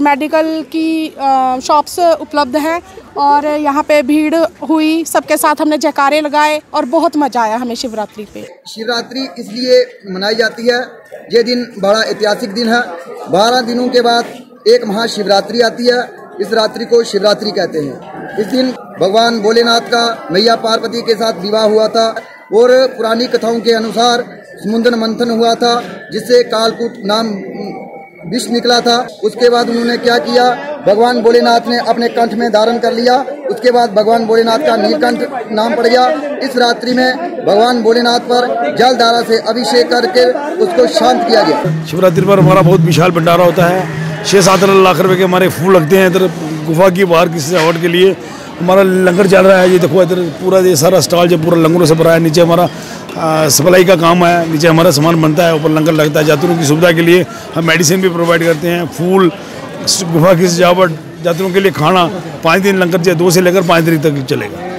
और मेडिकल की शॉप्स उपलब्ध हैं और यहाँ पे भीड़ हुई, सबके साथ हमने जयकारे लगाए और बहुत मजा आया हमें शिवरात्रि पे। शिवरात्रि इसलिए मनाई जाती है, ये दिन बड़ा ऐतिहासिक दिन है। 12 दिनों के बाद एक महाशिवरात्रि आती है। इस रात्रि को शिवरात्रि कहते हैं। इस दिन भगवान भोलेनाथ का मैया पार्वती के साथ विवाह हुआ था और पुरानी कथाओं के अनुसार समुद्र मंथन हुआ था, जिससे कालकूट नाम विष निकला था। उसके बाद उन्होंने क्या किया, भगवान भोलेनाथ ने अपने कंठ में धारण कर लिया। उसके बाद भगवान भोलेनाथ का नीलकंठ नाम पड़ गया। इस रात्रि में भगवान भोलेनाथ पर जल धारा से अभिषेक करके उसको शांत किया गया। शिवरात्रि पर हमारा बहुत विशाल भंडारा होता है। 6-7 लाख रुपए के हमारे फूल लगते हैं इधर गुफा की बाहर की सजावट के लिए। हमारा लंगर चल रहा है, ये देखो इधर पूरा ये सारा स्टॉल जो पूरा लंगरों से भरा है। नीचे हमारा सप्लाई का काम है, नीचे हमारा सामान बनता है, ऊपर लंगर लगता है। यात्रियों की सुविधा के लिए हम मेडिसिन भी प्रोवाइड करते हैं, फूल, गुफा की सजावट, यात्रियों के लिए खाना। 5 दिन लंगर 2 से लेकर 5 दिन तक चलेगा।